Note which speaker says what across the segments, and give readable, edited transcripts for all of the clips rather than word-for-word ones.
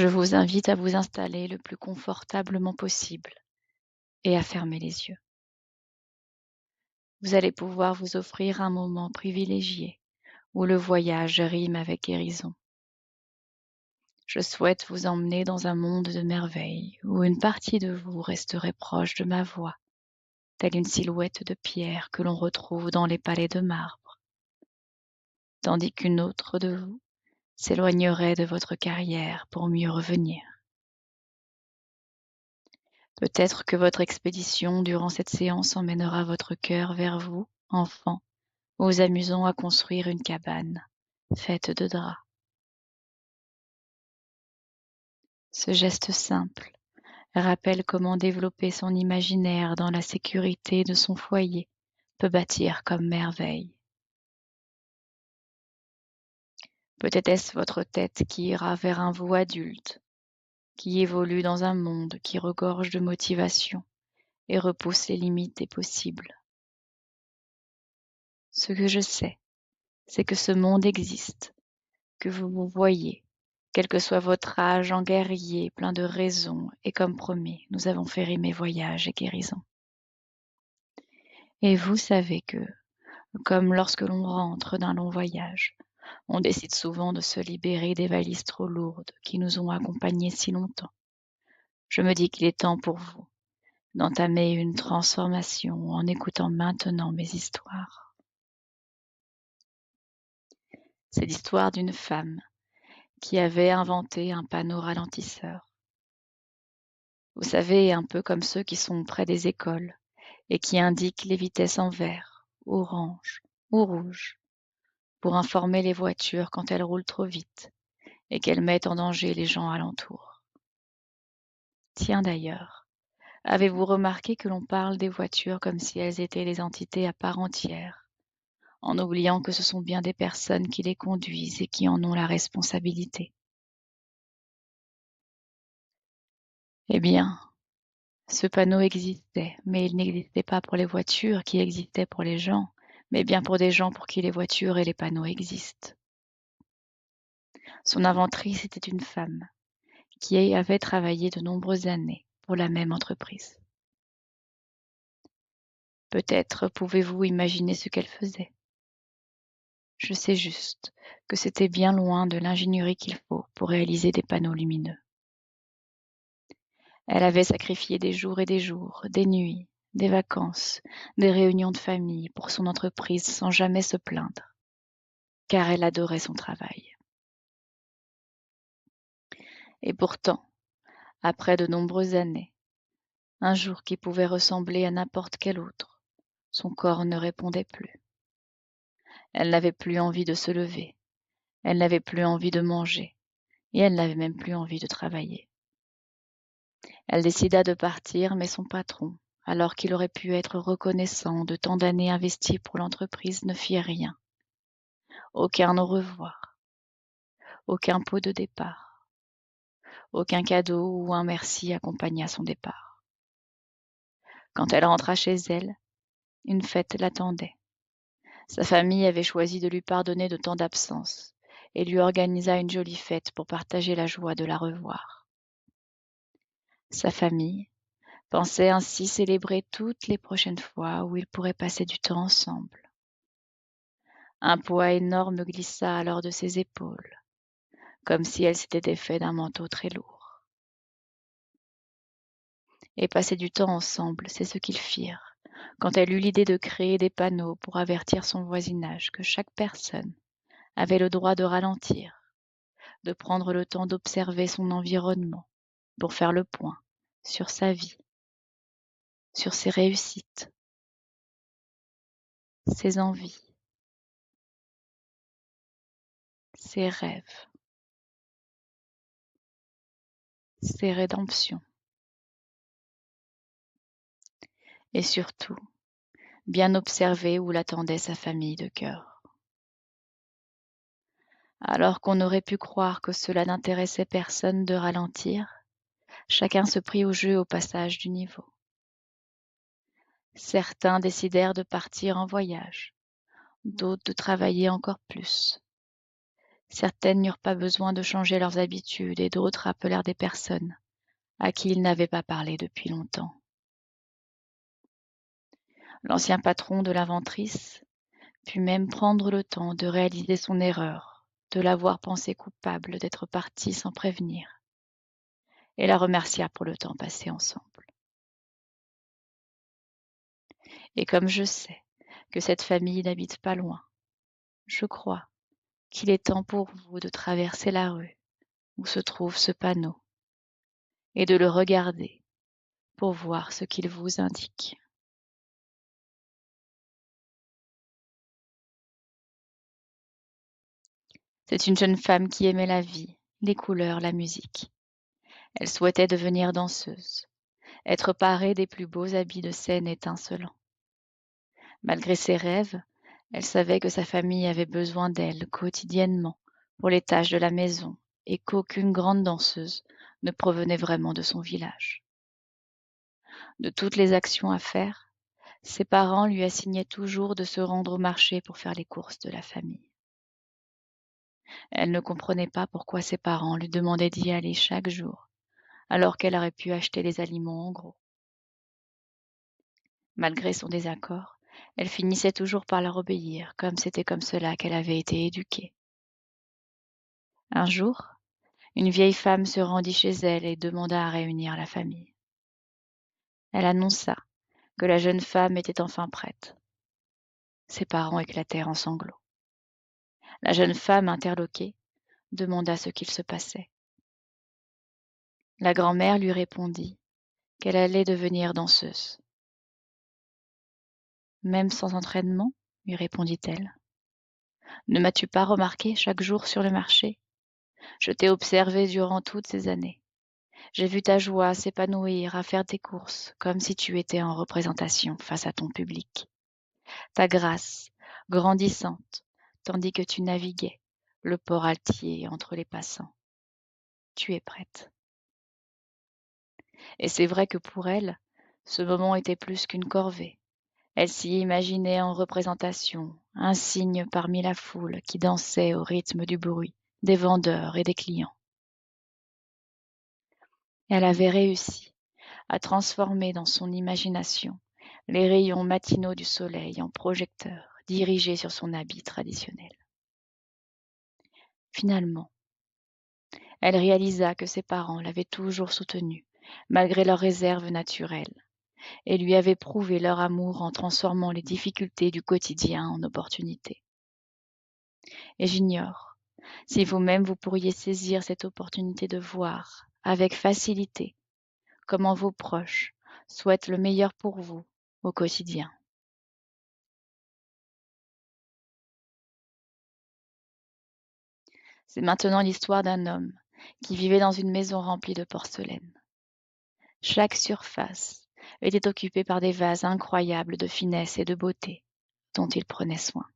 Speaker 1: Je vous invite à vous installer le plus confortablement possible et à fermer les yeux. Vous allez pouvoir vous offrir un moment privilégié où le voyage rime avec guérison. Je souhaite vous emmener dans un monde de merveilles où une partie de vous resterait proche de ma voix, telle une silhouette de pierre que l'on retrouve dans les palais de marbre, tandis qu'une autre de vous s'éloignerait de votre carrière pour mieux revenir. Peut-être que votre expédition durant cette séance emmènera votre cœur vers vous, enfant, vous amusant à construire une cabane faite de draps. Ce geste simple rappelle comment développer son imaginaire dans la sécurité de son foyer peut bâtir comme merveille. Peut-être est-ce votre tête qui ira vers un vous adulte, qui évolue dans un monde qui regorge de motivation et repousse les limites des possibles. Ce que je sais, c'est que ce monde existe, que vous vous voyez, quel que soit votre âge, en guerrier, plein de raisons, et comme promis, nous avons fait rimer voyage et guérison. Et vous savez que, comme lorsque l'on rentre d'un long voyage, on décide souvent de se libérer des valises trop lourdes qui nous ont accompagnés si longtemps. Je me dis qu'il est temps pour vous d'entamer une transformation en écoutant maintenant mes histoires. C'est l'histoire d'une femme qui avait inventé un panneau ralentisseur. Vous savez, un peu comme ceux qui sont près des écoles et qui indiquent les vitesses en vert, orange ou rouge, pour informer les voitures quand elles roulent trop vite et qu'elles mettent en danger les gens alentour. Tiens d'ailleurs, avez-vous remarqué que l'on parle des voitures comme si elles étaient des entités à part entière, en oubliant que ce sont bien des personnes qui les conduisent et qui en ont la responsabilité? Eh bien, ce panneau existait, mais il n'existait pas pour les voitures qui existaient pour les gens, mais bien pour des gens pour qui les voitures et les panneaux existent. Son inventrice était une femme qui avait travaillé de nombreuses années pour la même entreprise. Peut-être pouvez-vous imaginer ce qu'elle faisait. Je sais juste que c'était bien loin de l'ingénierie qu'il faut pour réaliser des panneaux lumineux. Elle avait sacrifié des jours et des jours, des nuits, des vacances, des réunions de famille pour son entreprise sans jamais se plaindre, car elle adorait son travail. Et pourtant, après de nombreuses années, un jour qui pouvait ressembler à n'importe quel autre, son corps ne répondait plus. Elle n'avait plus envie de se lever, elle n'avait plus envie de manger, et elle n'avait même plus envie de travailler. Elle décida de partir, mais son patron, alors qu'il aurait pu être reconnaissant de tant d'années investies pour l'entreprise, ne fit rien. Aucun au revoir, aucun pot de départ, aucun cadeau ou un merci accompagna son départ. Quand elle rentra chez elle, une fête l'attendait. Sa famille avait choisi de lui pardonner de tant d'absences et lui organisa une jolie fête pour partager la joie de la revoir. Sa famille pensait ainsi célébrer toutes les prochaines fois où ils pourraient passer du temps ensemble. Un poids énorme glissa alors de ses épaules, comme si elle s'était défait d'un manteau très lourd. Et passer du temps ensemble, c'est ce qu'ils firent, quand elle eut l'idée de créer des panneaux pour avertir son voisinage que chaque personne avait le droit de ralentir, de prendre le temps d'observer son environnement pour faire le point sur sa vie, sur ses réussites, ses envies, ses rêves, ses rédemptions. Et surtout, bien observer où l'attendait sa famille de cœur. Alors qu'on aurait pu croire que cela n'intéressait personne de ralentir, chacun se prit au jeu au passage du niveau. Certains décidèrent de partir en voyage, d'autres de travailler encore plus. Certaines n'eurent pas besoin de changer leurs habitudes et d'autres appelèrent des personnes à qui ils n'avaient pas parlé depuis longtemps. L'ancien patron de l'inventrice put même prendre le temps de réaliser son erreur, de l'avoir pensée coupable d'être partie sans prévenir, et la remercia pour le temps passé ensemble. Et comme je sais que cette famille n'habite pas loin, je crois qu'il est temps pour vous de traverser la rue où se trouve ce panneau et de le regarder pour voir ce qu'il vous indique. C'est une jeune femme qui aimait la vie, les couleurs, la musique. Elle souhaitait devenir danseuse, être parée des plus beaux habits de scène étincelants. Malgré ses rêves, elle savait que sa famille avait besoin d'elle quotidiennement pour les tâches de la maison et qu'aucune grande danseuse ne provenait vraiment de son village. De toutes les actions à faire, ses parents lui assignaient toujours de se rendre au marché pour faire les courses de la famille. Elle ne comprenait pas pourquoi ses parents lui demandaient d'y aller chaque jour, alors qu'elle aurait pu acheter les aliments en gros. Malgré son désaccord, elle finissait toujours par leur obéir, comme c'était comme cela qu'elle avait été éduquée. Un jour, une vieille femme se rendit chez elle et demanda à réunir la famille. Elle annonça que la jeune femme était enfin prête. Ses parents éclatèrent en sanglots. La jeune femme, interloquée, demanda ce qu'il se passait. La grand-mère lui répondit qu'elle allait devenir danseuse. Même sans entraînement, lui répondit-elle. Ne m'as-tu pas remarqué chaque jour sur le marché? Je t'ai observé durant toutes ces années. J'ai vu ta joie s'épanouir à faire tes courses, comme si tu étais en représentation face à ton public. Ta grâce, grandissante, tandis que tu naviguais, le port altier entre les passants. Tu es prête. Et c'est vrai que pour elle, ce moment était plus qu'une corvée. Elle s'y imaginait en représentation, un cygne parmi la foule qui dansait au rythme du bruit, des vendeurs et des clients. Elle avait réussi à transformer dans son imagination les rayons matinaux du soleil en projecteurs dirigés sur son habit traditionnel. Finalement, elle réalisa que ses parents l'avaient toujours soutenue, malgré leurs réserves naturelles, et lui avaient prouvé leur amour en transformant les difficultés du quotidien en opportunités. Et j'ignore si vous-même vous pourriez saisir cette opportunité de voir, avec facilité, comment vos proches souhaitent le meilleur pour vous au quotidien. C'est maintenant l'histoire d'un homme qui vivait dans une maison remplie de porcelaine. Chaque surface était occupée par des vases incroyables de finesse et de beauté dont il prenait soin.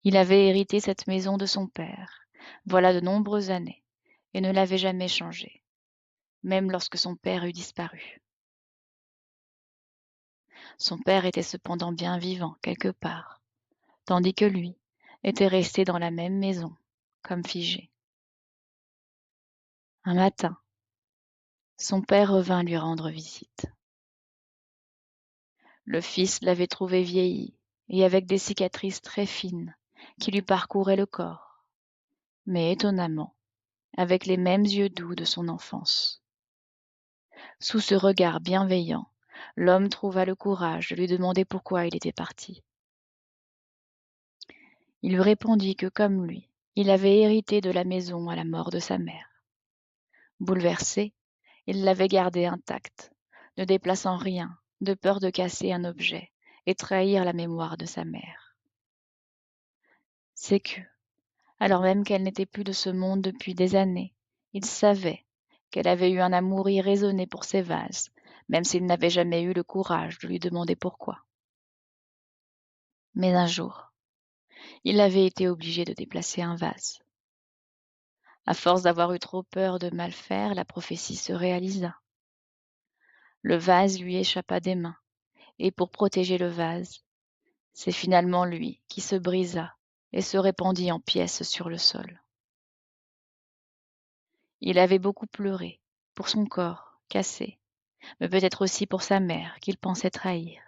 Speaker 1: Il avait hérité cette maison de son père, voilà de nombreuses années, et ne l'avait jamais changée, même lorsque son père eut disparu. Son père était cependant bien vivant quelque part, tandis que lui était resté dans la même maison, comme figé. Un matin, son père revint lui rendre visite. Le fils l'avait trouvé vieilli et avec des cicatrices très fines qui lui parcouraient le corps, mais étonnamment, avec les mêmes yeux doux de son enfance. Sous ce regard bienveillant, l'homme trouva le courage de lui demander pourquoi il était parti. Il lui répondit que, comme lui, il avait hérité de la maison à la mort de sa mère. Bouleversé, il l'avait gardée intacte, ne déplaçant rien, de peur de casser un objet et trahir la mémoire de sa mère. C'est que, alors même qu'elle n'était plus de ce monde depuis des années, il savait qu'elle avait eu un amour irraisonné pour ses vases, même s'il n'avait jamais eu le courage de lui demander pourquoi. Mais un jour, il avait été obligé de déplacer un vase. À force d'avoir eu trop peur de mal faire, la prophétie se réalisa. Le vase lui échappa des mains, et pour protéger le vase, c'est finalement lui qui se brisa et se répandit en pièces sur le sol. Il avait beaucoup pleuré, pour son corps cassé, mais peut-être aussi pour sa mère qu'il pensait trahir,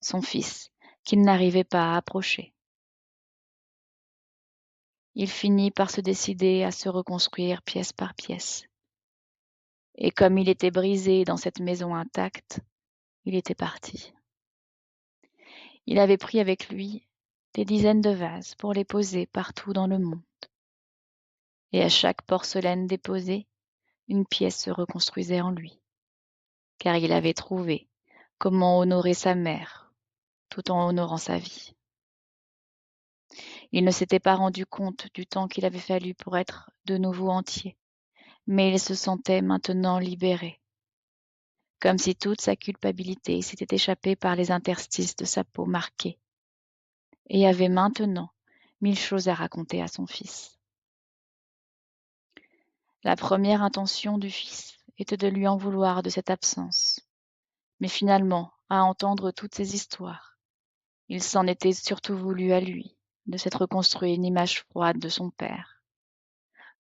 Speaker 1: son fils qu'il n'arrivait pas à approcher. Il finit par se décider à se reconstruire pièce par pièce. Et comme il était brisé dans cette maison intacte, il était parti. Il avait pris avec lui des dizaines de vases pour les poser partout dans le monde. Et à chaque porcelaine déposée, une pièce se reconstruisait en lui, car il avait trouvé comment honorer sa mère tout en honorant sa vie. Il ne s'était pas rendu compte du temps qu'il avait fallu pour être de nouveau entier, mais il se sentait maintenant libéré, comme si toute sa culpabilité s'était échappée par les interstices de sa peau marquée, et avait maintenant 1000 choses à raconter à son fils. La première intention du fils était de lui en vouloir de cette absence, mais finalement, à entendre toutes ces histoires, il s'en était surtout voulu à lui, de s'être construit une image froide de son père,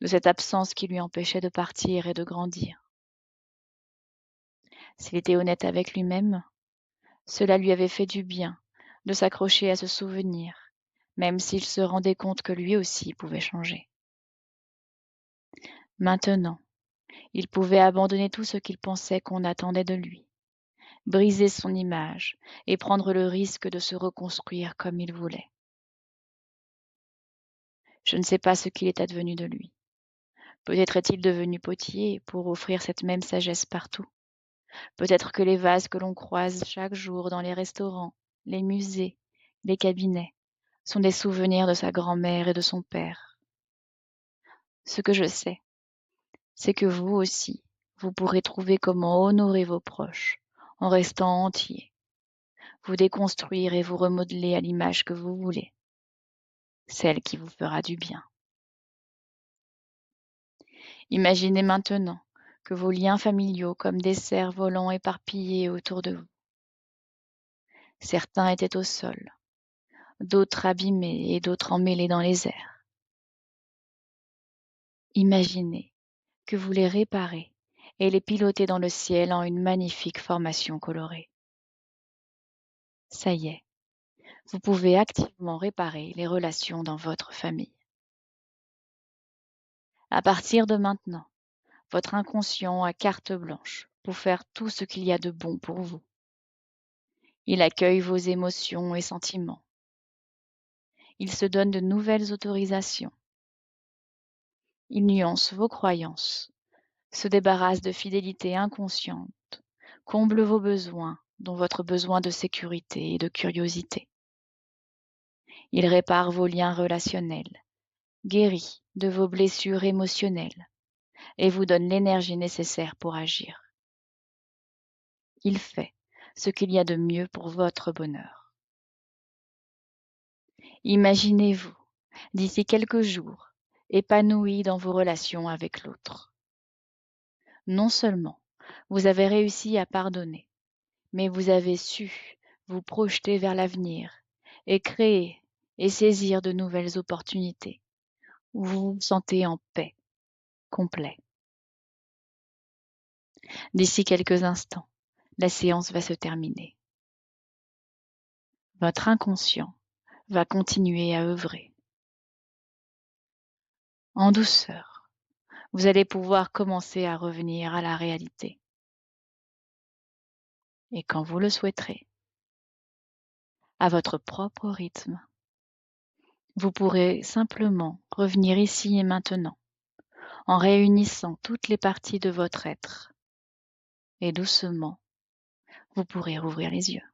Speaker 1: de cette absence qui lui empêchait de partir et de grandir. S'il était honnête avec lui-même, cela lui avait fait du bien de s'accrocher à ce souvenir, même s'il se rendait compte que lui aussi pouvait changer. Maintenant, il pouvait abandonner tout ce qu'il pensait qu'on attendait de lui, briser son image et prendre le risque de se reconstruire comme il voulait. Je ne sais pas ce qu'il est advenu de lui. Peut-être est-il devenu potier pour offrir cette même sagesse partout. Peut-être que les vases que l'on croise chaque jour dans les restaurants, les musées, les cabinets, sont des souvenirs de sa grand-mère et de son père. Ce que je sais, c'est que vous aussi, vous pourrez trouver comment honorer vos proches en restant entier, vous déconstruire et vous remodeler à l'image que vous voulez, celle qui vous fera du bien. Imaginez maintenant que vos liens familiaux comme des cerfs-volants éparpillés autour de vous. Certains étaient au sol, d'autres abîmés et d'autres emmêlés dans les airs. Imaginez que vous les réparez et les pilotez dans le ciel en une magnifique formation colorée. Ça y est, vous pouvez activement réparer les relations dans votre famille. À partir de maintenant, votre inconscient a carte blanche pour faire tout ce qu'il y a de bon pour vous. Il accueille vos émotions et sentiments. Il se donne de nouvelles autorisations. Il nuance vos croyances, se débarrasse de fidélités inconscientes, comble vos besoins, dont votre besoin de sécurité et de curiosité. Il répare vos liens relationnels, guérit de vos blessures émotionnelles et vous donne l'énergie nécessaire pour agir. Il fait ce qu'il y a de mieux pour votre bonheur. Imaginez-vous, d'ici quelques jours, épanoui dans vos relations avec l'autre. Non seulement vous avez réussi à pardonner, mais vous avez su vous projeter vers l'avenir et créer et saisir de nouvelles opportunités où vous vous sentez en paix, complet. D'ici quelques instants, la séance va se terminer. Votre inconscient va continuer à œuvrer. En douceur, vous allez pouvoir commencer à revenir à la réalité. Et quand vous le souhaiterez, à votre propre rythme, vous pourrez simplement revenir ici et maintenant, en réunissant toutes les parties de votre être. Et doucement, vous pourrez rouvrir les yeux.